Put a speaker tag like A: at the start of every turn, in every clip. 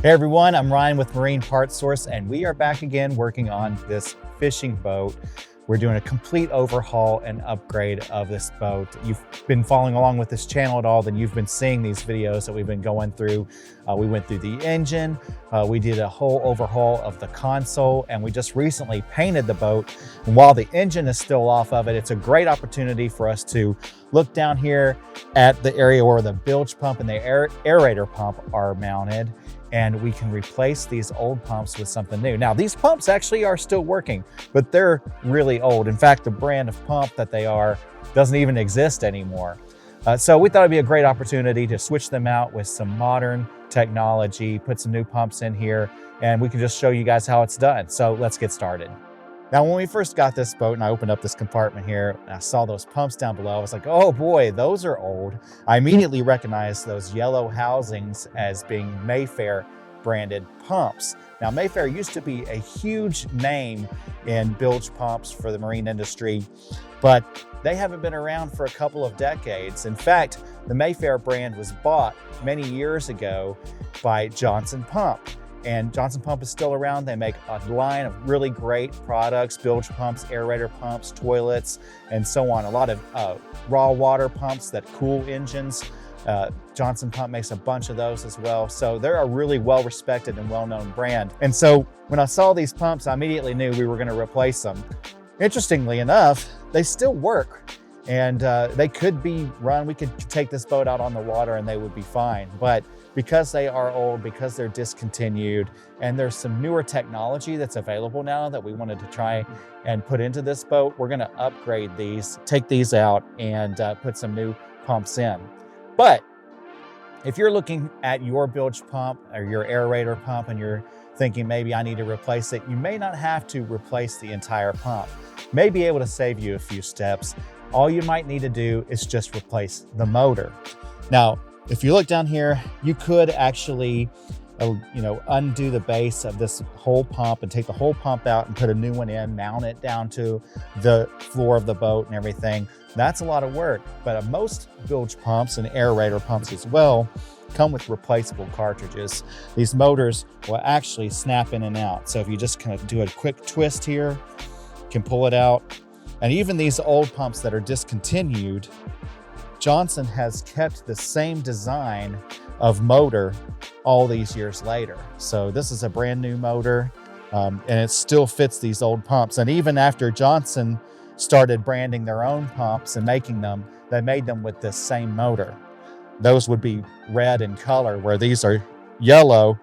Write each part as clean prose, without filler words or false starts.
A: Hey everyone, I'm Ryan with Marine Parts Source, and we are back again working on this fishing boat. We're doing a complete overhaul and upgrade of this boat. You've been following along with this channel at all, then you've been seeing these videos that we've been going through. We went through the engine, we did a whole overhaul of the console, and we just recently painted the boat. And while the engine is still off of it, it's a great opportunity for us to look down here at the area where the bilge pump and the aerator pump are mounted, and we can replace these old pumps with something new. Now, these pumps actually are still working, but they're really old. In fact, the brand of pump that they are doesn't even exist anymore. So we thought it'd be a great opportunity to switch them out with some modern technology, put some new pumps in here, and we can just show you guys how it's done. So let's get started. Now, when we first got this boat and I opened up this compartment here and I saw those pumps down below, I was like, oh boy, those are old. I immediately recognized those yellow housings as being Mayfair branded pumps. Now, Mayfair used to be a huge name in bilge pumps for the marine industry, but they haven't been around for a couple of decades. In fact, the Mayfair brand was bought many years ago by Johnson Pump. And Johnson Pump is still around. They make a line of really great products, bilge pumps, aerator pumps, toilets, and so on. A lot of raw water pumps that cool engines. Johnson Pump makes a bunch of those as well. So they're a really well-respected and well-known brand. And so when I saw these pumps, I immediately knew we were going to replace them. Interestingly enough, they still work. And they could be run, we could take this boat out on the water and they would be fine. But because they are old, because they're discontinued, and there's some newer technology that's available now that we wanted to try and put into this boat, we're gonna upgrade these, take these out and put some new pumps in. But if you're looking at your bilge pump or your aerator pump and you're thinking maybe I need to replace it, you may not have to replace the entire pump. May be able to save you a few steps. All you might need to do is just replace the motor. Now, if you look down here, you could actually, undo the base of this whole pump and take the whole pump out and put a new one in, mount it down to the floor of the boat and everything. That's a lot of work, but most bilge pumps and aerator pumps as well come with replaceable cartridges. These motors will actually snap in and out. So if you just kind of do a quick twist here, you can pull it out. And even these old pumps that are discontinued, Johnson has kept the same design of motor all these years later. So this is a brand new motor, and it still fits these old pumps. And even after Johnson started branding their own pumps and making them, they made them with this same motor. Those would be red in color, where these are yellow,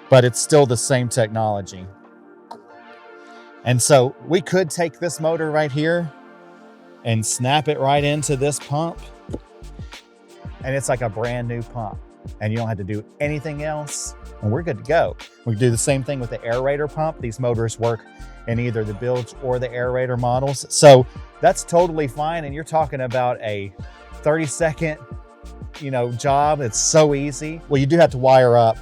A: but it's still the same technology. And so we could take this motor right here and snap it right into this pump, and it's like a brand new pump, and you don't have to do anything else, and we're good to go. We do the same thing with the aerator pump. These motors work in either the bilge or the aerator models, so that's totally fine. And you're talking about a 30-second job. It's so easy. Well, you do have to wire up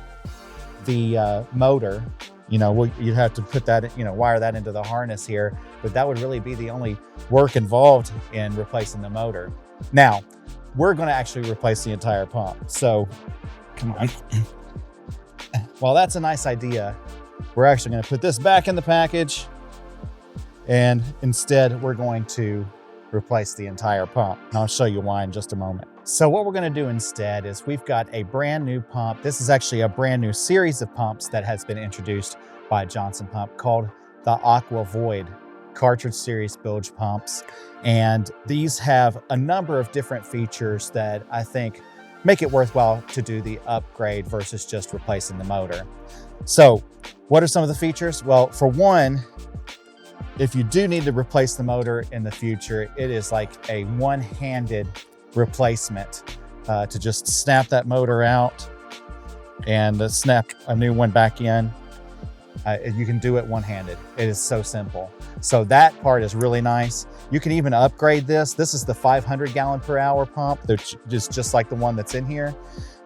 A: the motor. You'd have to put that, wire that into the harness here, but that would really be the only work involved in replacing the motor. Now, we're going to actually replace the entire pump. So, come on. Well, that's a nice idea. We're actually going to put this back in the package, and instead we're going to replace the entire pump. And I'll show you why in just a moment. So what we're going to do instead is we've got a brand new pump. This is actually a brand new series of pumps that has been introduced by Johnson Pump called the Aqua Void cartridge series bilge pumps. And these have a number of different features that I think make it worthwhile to do the upgrade versus just replacing the motor. So what are some of the features? Well, for one, if you do need to replace the motor in the future, it is like a one-handed replacement to just snap that motor out and snap a new one back in. You can do it one-handed. It is so simple. So that part is really nice. You can even upgrade this. This is the 500 gallon per hour pump, which is just like the one that's in here.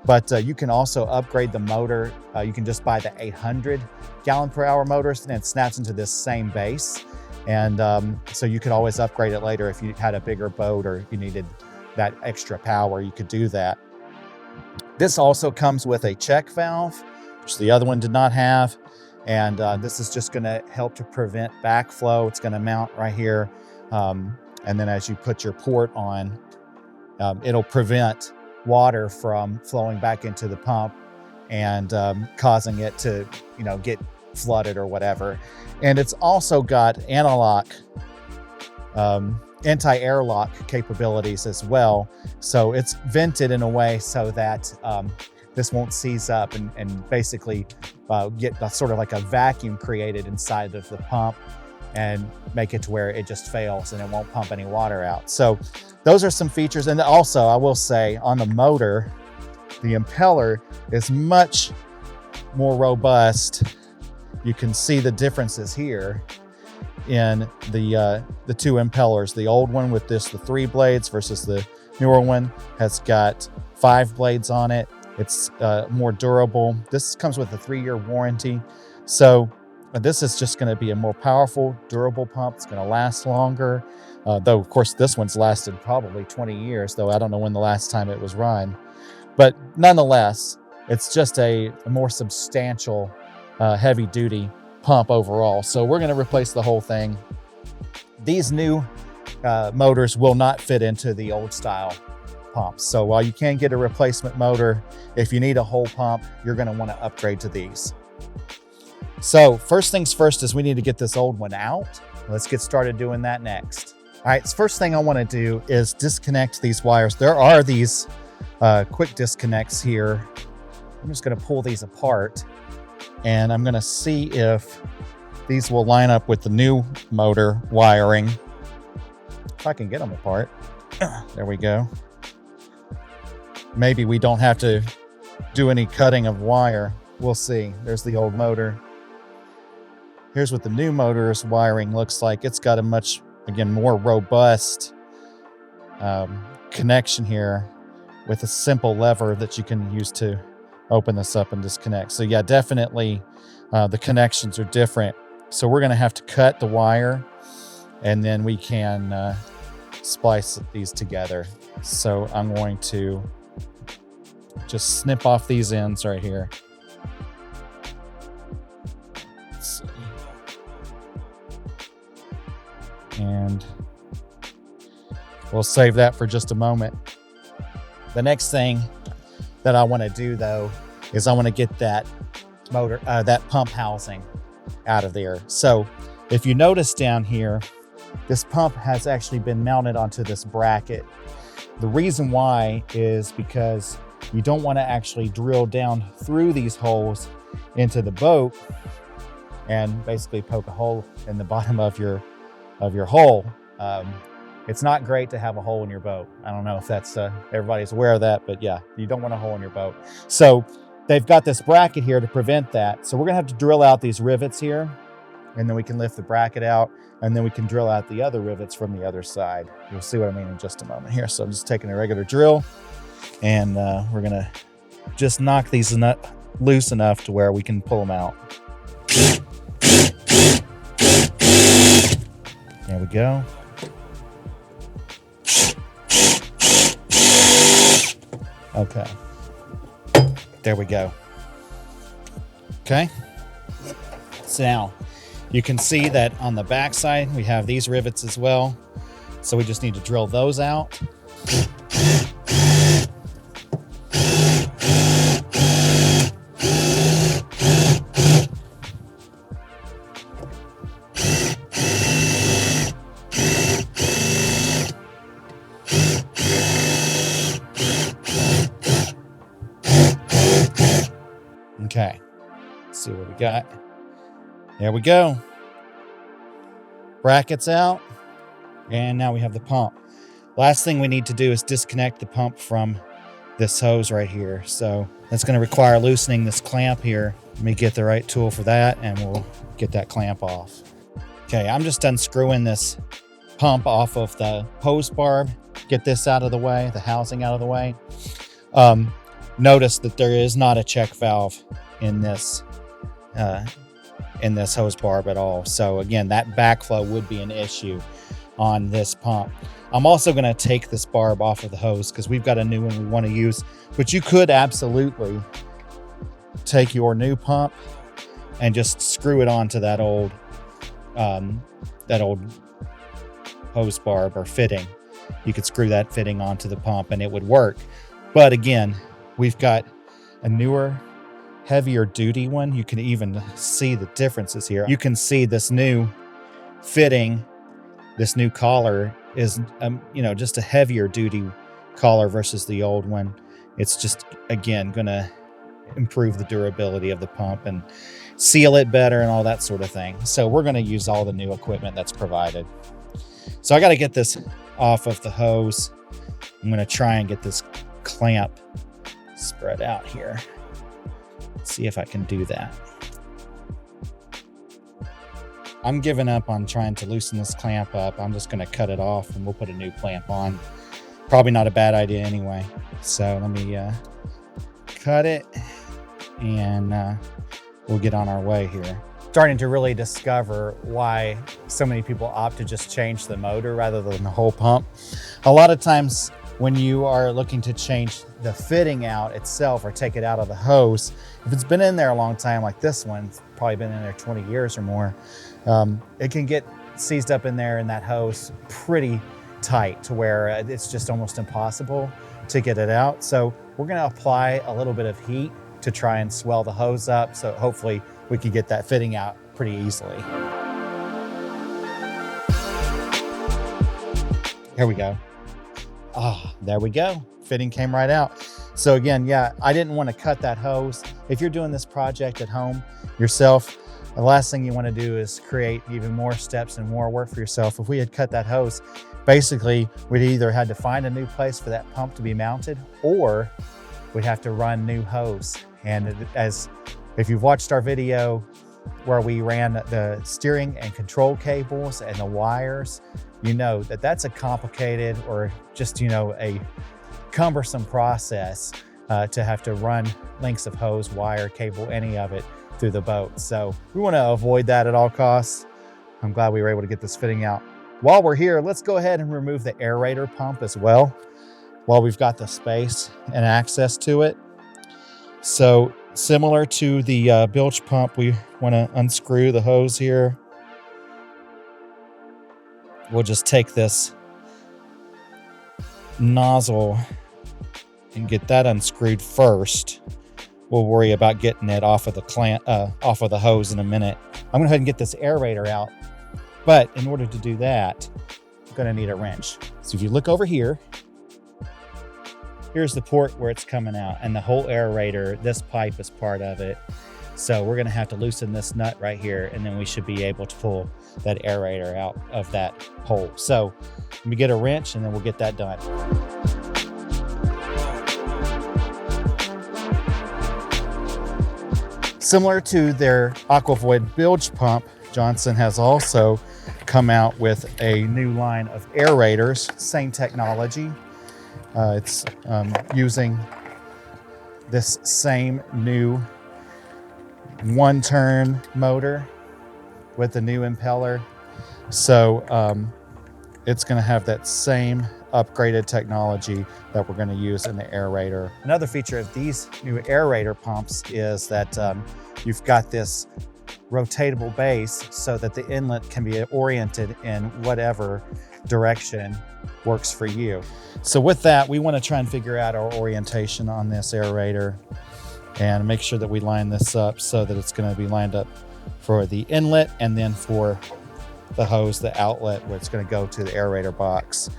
A: But you can also upgrade the motor. You can just buy the 800 gallon per hour motors, and it snaps into this same base. And so you could always upgrade it later if you had a bigger boat or if you needed that extra power, you could do that. This also comes with a check valve. which the other one did not have. And this is just going to help to prevent backflow. It's going to mount right here. And then as you put your port on, it'll prevent water from flowing back into the pump and causing it to, get flooded or whatever. And it's also got anti-airlock capabilities as well. So it's vented in a way so that this won't seize up and basically get sort of like a vacuum created inside of the pump and make it to where it just fails and it won't pump any water out. So those are some features. And also I will say on the motor, the impeller is much more robust. You can see the differences here in the two impellers. The old one with the 3 blades versus the newer one has got 5 blades on it. It's more durable. This comes with a 3-year warranty. So this is just going to be a more powerful, durable pump. It's going to last longer. Though, of course, this one's lasted probably 20 years, though I don't know when the last time it was run. But nonetheless, it's just a more substantial, heavy-duty pump overall. So we're going to replace the whole thing. These new motors will not fit into the old style pumps. So while you can get a replacement motor, if you need a whole pump, you're going to want to upgrade to these. So first things first is we need to get this old one out. Let's get started doing that next. All right, so first thing I want to do is disconnect these wires. There are these quick disconnects here. I'm just going to pull these apart and I'm going to see if these will line up with the new motor wiring. If I can get them apart. There we go. Maybe we don't have to do any cutting of wire. We'll see. There's the old motor. Here's what the new motor's wiring looks like. It's got a much, again, more robust connection here with a simple lever that you can use to open this up and disconnect. So yeah, definitely the connections are different. So we're gonna have to cut the wire and then we can splice these together. So I'm going to just snip off these ends right here. Let's see. And we'll save that for just a moment. The next thing that I want to do though is I want to get that motor, that pump housing out of there. So if you notice down here, this pump has actually been mounted onto this bracket. The reason why is because you don't want to actually drill down through these holes into the boat and basically poke a hole in the bottom of your hole. It's not great to have a hole in your boat. I don't know if that's everybody's aware of that, but yeah, you don't want a hole in your boat. So they've got this bracket here to prevent that. So we're gonna have to drill out these rivets here, and then we can lift the bracket out, and then we can drill out the other rivets from the other side. You'll see what I mean in just a moment here. So I'm just taking a regular drill, and we're gonna just knock these loose enough to where we can pull them out. There we go. Okay. There we go. Okay. So now you can see that on the back side, we have these rivets as well. So we just need to drill those out. Okay, let's see what we got. There we go. Brackets out. And now we have the pump. Last thing we need to do is disconnect the pump from this hose right here. So that's going to require loosening this clamp here. Let me get the right tool for that and we'll get that clamp off. Okay, I'm just unscrewing this pump off of the hose barb. Get this out of the way, the housing out of the way. Notice that there is not a check valve in this hose barb at all. So again, that backflow would be an issue on this pump. I'm also going to take this barb off of the hose because we've got a new one we want to use, but you could absolutely take your new pump and just screw it onto that old hose barb or fitting. You could screw that fitting onto the pump and it would work. But again, we've got a newer, heavier duty one. You can even see the differences here. You can see this new fitting, this new collar is, just a heavier duty collar versus the old one. It's just, again, gonna improve the durability of the pump and seal it better and all that sort of thing. So we're gonna use all the new equipment that's provided. So I gotta get this off of the hose. I'm gonna try and get this clamp spread out here. Let's see if I can do that. I'm giving up on trying to loosen this clamp up. I'm just gonna cut it off and we'll put a new clamp on. Probably not a bad idea anyway. So let me cut it and we'll get on our way here. Starting to really discover why so many people opt to just change the motor rather than the whole pump. A lot of times when you are looking to change the fitting out itself or take it out of the hose, if it's been in there a long time, like this one, it's probably been in there 20 years or more, it can get seized up in there in that hose pretty tight to where it's just almost impossible to get it out. So we're gonna apply a little bit of heat to try and swell the hose up. So hopefully we can get that fitting out pretty easily. Here we go. There we go. Fitting came right out. So again, yeah, I didn't want to cut that hose. If you're doing this project at home yourself, the last thing you want to do is create even more steps and more work for yourself. If we had cut that hose, basically we'd either had to find a new place for that pump to be mounted, or we'd have to run new hose. And if you've watched our video where we ran the steering and control cables and the wires, you know that that's a complicated or just, a cumbersome process to have to run lengths of hose, wire, cable, any of it through the boat. So we want to avoid that at all costs. I'm glad we were able to get this fitting out. While we're here, let's go ahead and remove the aerator pump as well, while we've got the space and access to it. So similar to the bilge pump, we want to unscrew the hose here. We'll just take this nozzle and get that unscrewed first. We'll worry about getting it off of the hose in a minute. I'm gonna go ahead and get this aerator out, but in order to do that, I'm gonna need a wrench. So if you look over here, here's the port where it's coming out, and the whole aerator, this pipe is part of it. So we're gonna have to loosen this nut right here, and then we should be able to pull that aerator out of that hole. So let me get a wrench and then we'll get that done. Similar to their Aqua Void bilge pump, Johnson has also come out with a new line of aerators, same technology. It's using this same new one-turn motor with the new impeller. So it's going to have that same upgraded technology that we're going to use in the aerator. Another feature of these new aerator pumps is that you've got this rotatable base so that the inlet can be oriented in whatever direction works for you. So with that, we want to try and figure out our orientation on this aerator and make sure that we line this up so that it's going to be lined up for the inlet and then for the hose, the outlet where it's going to go to the aerator box.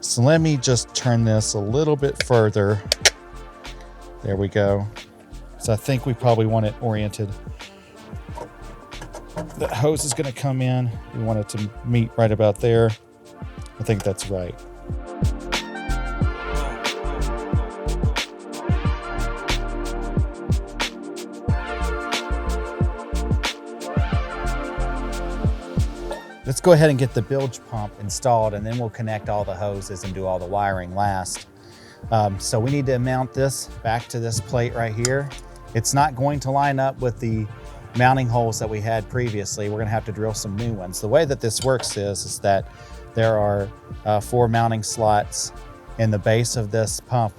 A: So let me just turn this a little bit further. There we go. So I think we probably want it oriented. The hose is going to come in. We want it to meet right about there. I think that's right. Let's go ahead and get the bilge pump installed, and then we'll connect all the hoses and do all the wiring last. So we need to mount this back to this plate right here. It's not going to line up with the mounting holes that we had previously. We're gonna have to drill some new ones. The way that this works is that there are 4 mounting slots in the base of this pump.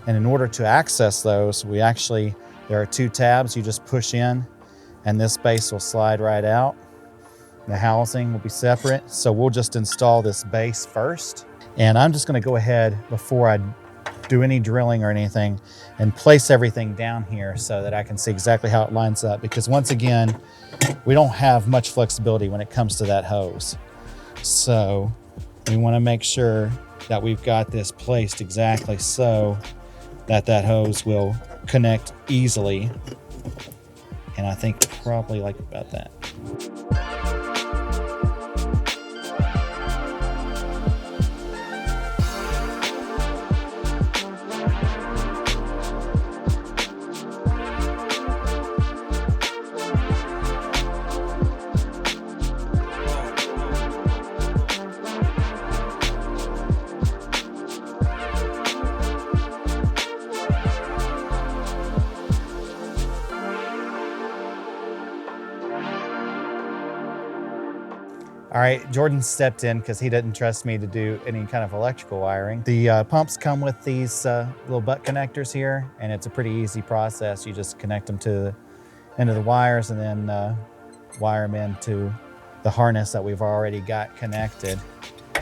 A: And in order to access those, we actually There are 2 tabs you just push in, and this base will slide right out. The housing will be separate. So we'll just install this base first. And I'm just gonna go ahead before I do any drilling or anything and place everything down here so that I can see exactly how it lines up. Because once again, we don't have much flexibility when it comes to that hose. So we wanna make sure that we've got this placed exactly so that that hose will connect easily. And I think probably like about that. All right, Jordan stepped in because he didn't trust me to do any kind of electrical wiring. The pumps come with these little butt connectors here, and it's a pretty easy process. You just connect them to the end of the wires and then wire them into the harness that we've already got connected.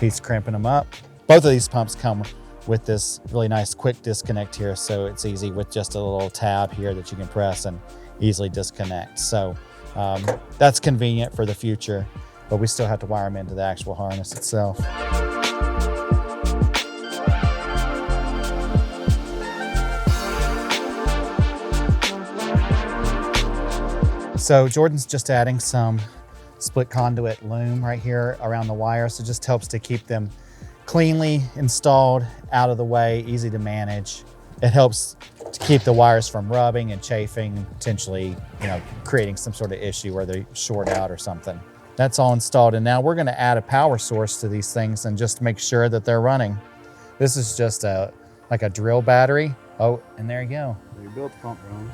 A: He's crimping them up. Both of these pumps come with this really nice quick disconnect here, so it's easy with just a little tab here that you can press and easily disconnect. So that's convenient for the future, but we still have to wire them into the actual harness itself. So Jordan's just adding some split conduit loom right here around the wires. It just helps to keep them cleanly installed, out of the way, easy to manage. It helps to keep the wires from rubbing and chafing, and potentially, creating some sort of issue where they short out or something. That's all installed, and now we're going to add a power source to these things and just make sure that they're running. This is just like a drill battery. Oh, and there you go.
B: You built the pump runs.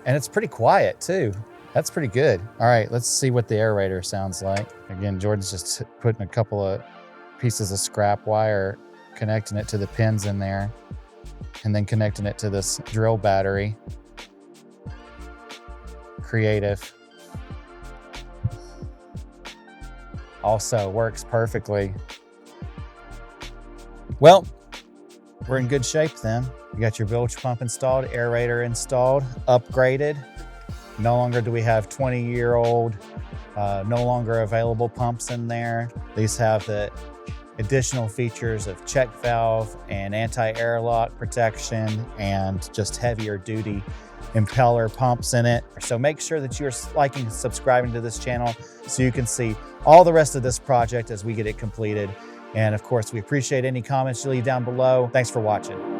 A: And it's pretty quiet too. That's pretty good. All right, let's see what the aerator sounds like. Again, Jordan's just putting a couple of pieces of scrap wire, connecting it to the pins in there, and then connecting it to this drill battery. Creative. Also works perfectly. Well, we're in good shape then. You got your bilge pump installed, aerator installed, upgraded. No longer do we have 20-year-old, no longer available pumps in there. These have the additional features of check valve and anti-airlock protection and just heavier duty impeller pumps in it. So make sure that you're liking and subscribing to this channel so you can see all the rest of this project as we get it completed. And of course, we appreciate any comments you leave down below. Thanks for watching.